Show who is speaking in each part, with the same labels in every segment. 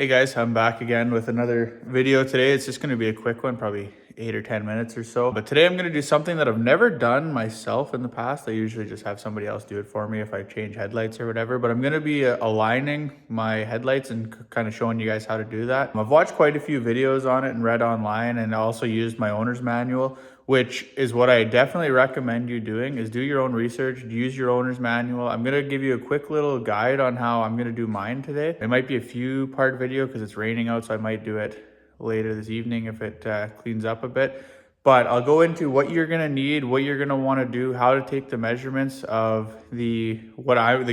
Speaker 1: Hey guys, I'm back again with another video today. It's just going to be a quick one, probably 8 or 10 minutes or so. But today I'm going to do something that I've never done myself in the past. I usually just have somebody else do it for me if I change headlights or whatever. But I'm going to be aligning my headlights and kind of showing you guys how to do that. I've watched quite a few videos on it and read online, and also used my owner's manual, which is what I definitely recommend you doing, is do your own research, use your owner's manual. I'm going to give you a quick little guide on how I'm going to do mine today. It might be a few part video because it's raining out, so I might do it later this evening if it cleans up a bit. But I'll go into what you're gonna need, what you're gonna want to do, how to take the measurements of the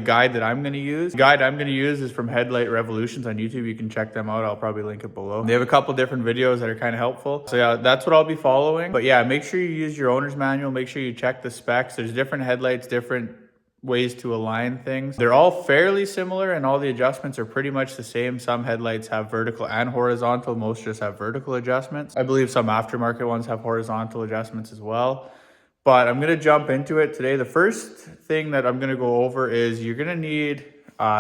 Speaker 1: guide that I'm gonna use. The guide I'm gonna use is from Headlight Revolutions on YouTube. You can check them out. I'll probably link it below. They have a couple different videos that are kind of helpful. So yeah, that's what I'll be following. But yeah, make sure you use your owner's manual. Make sure you check the specs. There's different headlights, different ways to align things. They're all fairly similar and all the adjustments are pretty much the same. Some headlights have vertical and horizontal. Most just have vertical adjustments. I believe some aftermarket ones have horizontal adjustments as well. But I'm going to jump into it today. The first thing that I'm going to go over is you're going to need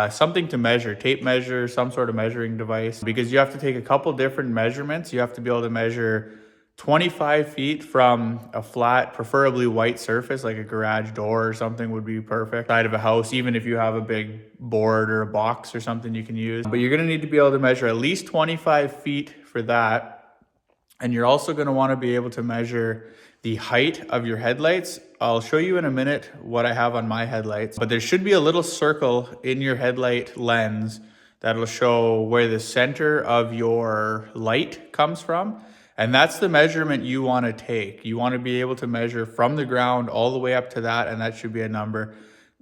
Speaker 1: something to measure, tape measure, some sort of measuring device, because you have to take a couple different measurements. You have to be able to measure 25 feet from a flat, preferably white surface, like a garage door or something would be perfect. Side of a house, even if you have a big board or a box or something you can use. But you're gonna need to be able to measure at least 25 feet for that. And you're also gonna wanna be able to measure the height of your headlights. I'll show you in a minute what I have on my headlights, but there should be a little circle in your headlight lens that'll show where the center of your light comes from. And that's the measurement you want to take. You want to be able to measure from the ground all the way up to that, and that should be a number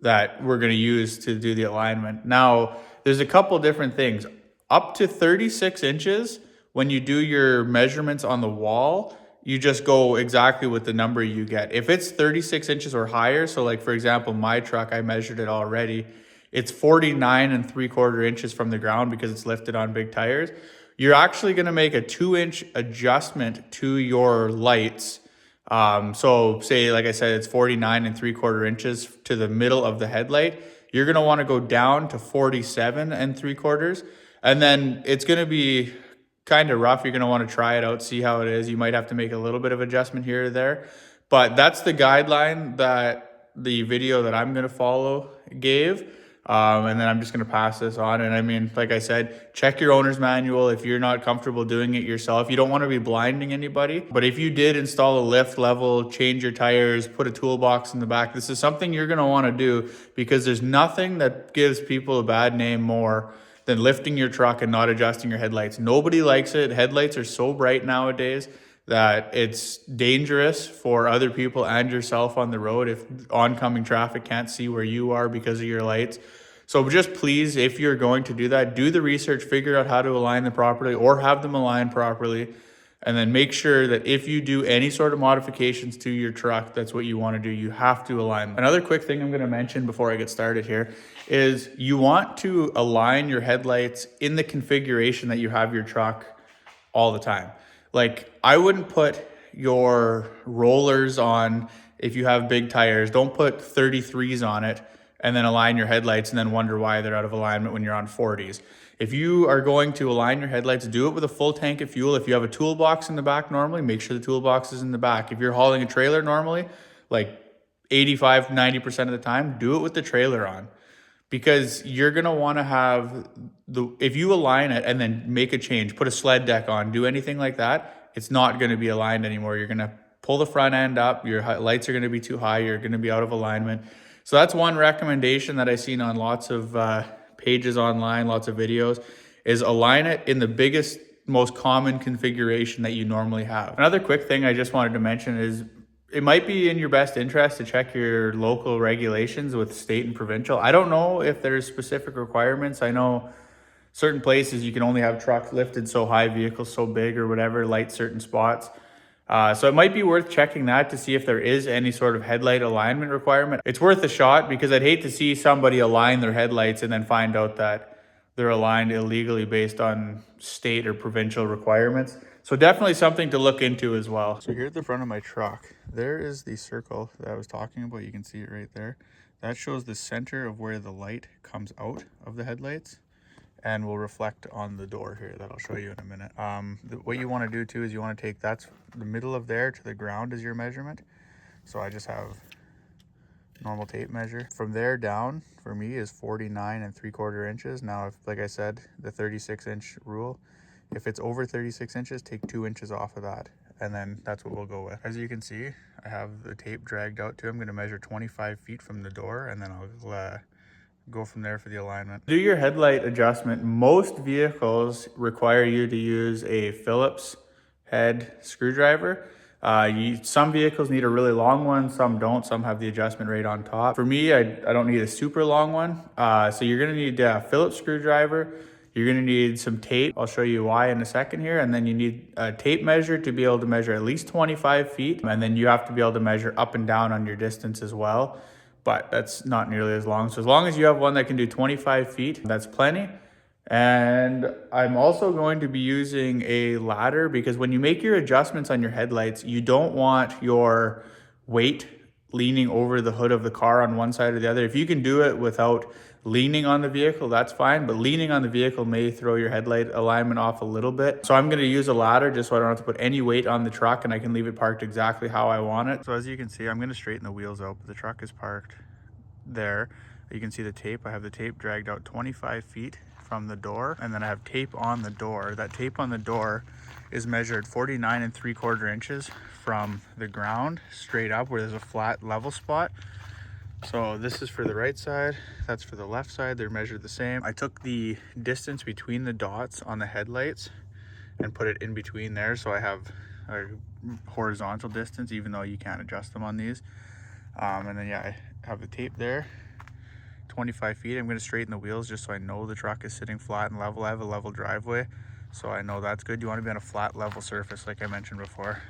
Speaker 1: that we're going to use to do the alignment. Now, there's a couple different things. Up to 36 inches, when you do your measurements on the wall, you just go exactly with the number you get. If it's 36 inches or higher, so like for example, my truck, I measured it already. It's 49 3/4 inches from the ground because it's lifted on big tires. You're actually going to make a 2-inch adjustment to your lights. So say, like I said, it's 49 3/4 inches to the middle of the headlight. You're going to want to go down to 47 3/4. And then it's going to be kind of rough. You're going to want to try it out, see how it is. You might have to make a little bit of adjustment here or there. But that's the guideline that the video that I'm going to follow gave. And then I'm just going to pass this on. And I mean, like I said, check your owner's manual if you're not comfortable doing it yourself. You don't want to be blinding anybody. But if you did install a lift level, change your tires, put a toolbox in the back, this is something you're going to want to do, because there's nothing that gives people a bad name more than lifting your truck and not adjusting your headlights. Nobody likes it. Headlights are so bright nowadays that it's dangerous for other people and yourself on the road if oncoming traffic can't see where you are because of your lights. So just please, if you're going to do that, do the research, figure out how to align them properly or have them aligned properly. And then make sure that if you do any sort of modifications to your truck, that's what you want to do. You have to align them. Another quick thing I'm going to mention before I get started here is you want to align your headlights in the configuration that you have your truck all the time. Like, I wouldn't put your rollers on if you have big tires. Don't put 33s on it and then align your headlights and then wonder why they're out of alignment when you're on 40s. If you are going to align your headlights, do it with a full tank of fuel. If you have a toolbox in the back normally, make sure the toolbox is in the back. If you're hauling a trailer normally, like 85, 90% of the time, do it with the trailer on. Because you're going to want to have if you align it and then make a change, put a sled deck on, do anything like that, it's not going to be aligned anymore. You're going to pull the front end up, your lights are going to be too high, you're going to be out of alignment. So that's one recommendation that I've seen on lots of pages online, lots of videos, is align it in the biggest, most common configuration that you normally have. Another quick thing I just wanted to mention is it might be in your best interest to check your local regulations with state and provincial. I don't know if there's specific requirements. I know certain places you can only have trucks lifted so high, vehicles so big or whatever, light certain spots. So it might be worth checking that to see if there is any sort of headlight alignment requirement. It's worth a shot, because I'd hate to see somebody align their headlights and then find out that they're aligned illegally based on state or provincial requirements. So definitely something to look into as well. So here at the front of my truck, there is the circle that I was talking about. You can see it right there. That shows the center of where the light comes out of the headlights. and will reflect on the door here that I'll show you in a minute. What you want to do too is you want to take, that's the middle of there to the ground is your measurement. So I just have normal tape measure. From there down for me is 49 3/4 inches. Now, if, like I said, the 36-inch rule, if it's over 36 inches, take 2 inches off of that. And then that's what we'll go with. As you can see, I have the tape dragged out too. I'm going to measure 25 feet from the door, and then I'll go from there for the alignment. Do your headlight adjustment. Most vehicles require you to use a Phillips head screwdriver. Some vehicles need a really long one, some don't. Some have the adjustment right on top. For me, I don't need a super long one. So you're gonna need a Phillips screwdriver. You're gonna need some tape. I'll show you why in a second here. And then you need a tape measure to be able to measure at least 25 feet. And then you have to be able to measure up and down on your distance as well. But that's not nearly as long. So as long as you have one that can do 25 feet, that's plenty. And I'm also going to be using a ladder because when you make your adjustments on your headlights, you don't want your weight leaning over the hood of the car on one side or the other. If you can do it without leaning on the vehicle, that's fine, but leaning on the vehicle may throw your headlight alignment off a little bit. So I'm going to use a ladder just so I don't have to put any weight on the truck and I can leave it parked exactly how I want it. So as you can see, I'm going to straighten the wheels out, but the truck is parked there. You can see the tape. I have the tape dragged out 25 feet from the door, and then I have tape on the door. That tape on the door is measured 49 3/4 inches from the ground straight up where there's a flat level spot. So this is for the right side, that's for the left side. They're measured the same. I took the distance between the dots on the headlights and put it in between there, so I have a horizontal distance, even though you can't adjust them on these. And then yeah, I have the tape there, 25 feet. I'm going to straighten the wheels just so I know the truck is sitting flat and level. I have a level driveway, so I know that's good. You want to be on a flat level surface like I mentioned before.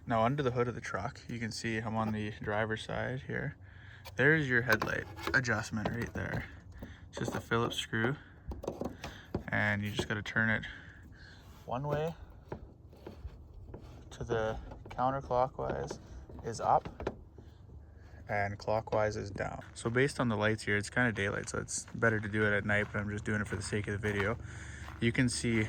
Speaker 1: Now under the hood of the truck, you can see I'm on the driver's side here. There's your headlight adjustment right there. It's just a Phillips screw, and you just got to turn it one way to the counterclockwise is up and clockwise is down. So based on the lights here, it's kind of daylight, so it's better to do it at night, but I'm just doing it for the sake of the video. You can see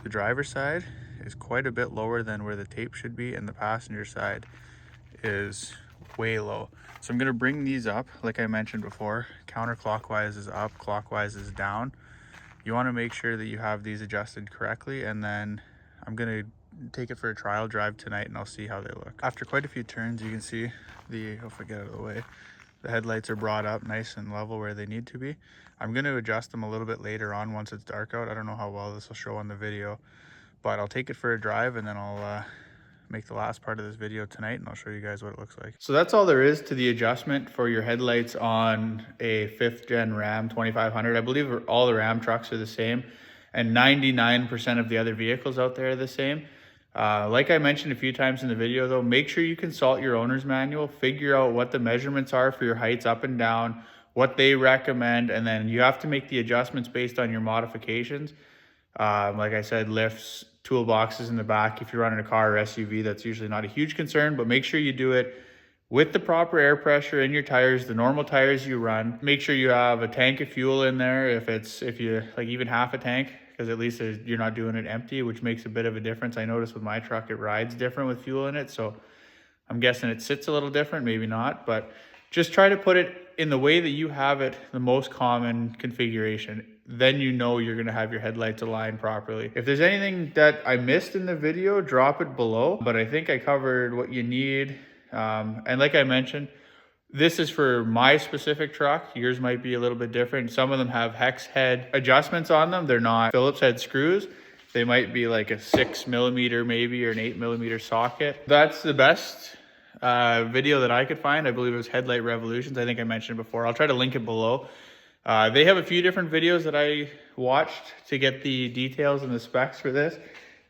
Speaker 1: the driver's side is quite a bit lower than where the tape should be, and the passenger side is way low. So I'm going to bring these up, like I mentioned before. Counterclockwise is up, clockwise is down. You want to make sure that you have these adjusted correctly, and then I'm going to take it for a trial drive tonight and I'll see how they look. After quite a few turns, you can see if I get out of the way, the headlights are brought up nice and level where they need to be. I'm going to adjust them a little bit later on once it's dark out. I don't know how well this will show on the video, but I'll take it for a drive and then I'll make the last part of this video tonight and I'll show you guys what it looks like. So that's all there is to the adjustment for your headlights on a 5th gen Ram 2500. I believe all the Ram trucks are the same, and 99% of the other vehicles out there are the same. Like I mentioned a few times in the video though, make sure you consult your owner's manual, figure out what the measurements are for your heights up and down, what they recommend, and then you have to make the adjustments based on your modifications. Like I said, lifts, toolboxes in the back. If you're running a car or SUV, that's usually not a huge concern, but make sure you do it with the proper air pressure in your tires, the normal tires you run. Make sure you have a tank of fuel in there, if you like even half a tank, because at least you're not doing it empty, which makes a bit of a difference. I noticed with my truck, it rides different with fuel in it, so I'm guessing it sits a little different, maybe not, but just try to put it in the way that you have it, the most common configuration. Then you know you're gonna have your headlights aligned properly. If there's anything that I missed in the video, drop it below, but I think I covered what you need. And like I mentioned, this is for my specific truck. Yours might be a little bit different. Some of them have hex head adjustments on them. They're not Phillips head screws. They might be like a 6mm maybe, or an 8mm socket. That's the best video that I could find. I believe it was Headlight Revolutions. I think I mentioned it before. I'll try to link it below. They have a few different videos that I watched to get the details and the specs for this.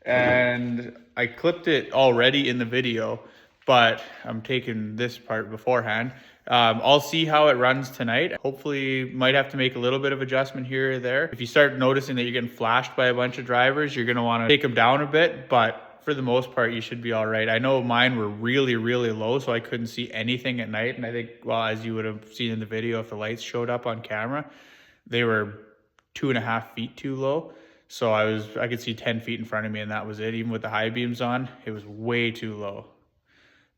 Speaker 1: And I clipped it already in the video, but I'm taking this part beforehand. I'll see how it runs tonight. Hopefully might have to make a little bit of adjustment here or there. If you start noticing that you're getting flashed by a bunch of drivers, you're gonna wanna take them down a bit, but for the most part, you should be all right. I know mine were really, really low, so I couldn't see anything at night. And I think, well, as you would have seen in the video, if the lights showed up on camera, they were 2.5 feet too low. So I could see 10 feet in front of me and that was it. Even with the high beams on, it was way too low.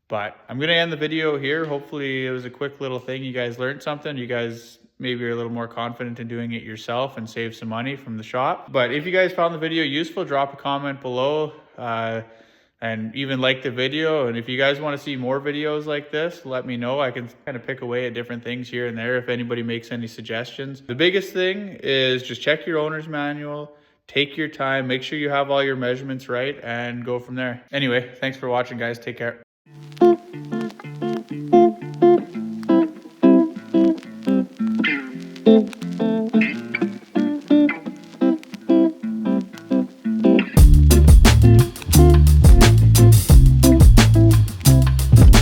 Speaker 1: But I'm going to end the video here. Hopefully it was a quick little thing. You guys learned something. You guys maybe are a little more confident in doing it yourself and save some money from the shop. But if you guys found the video useful, drop a comment below and even like the video. And if you guys want to see more videos like this, let me know. I can kind of pick away at different things here and there if anybody makes any suggestions. The biggest thing is just check your owner's manual. Take your time, make sure you have all your measurements right, and go from there. Anyway, thanks for watching, guys. Take care.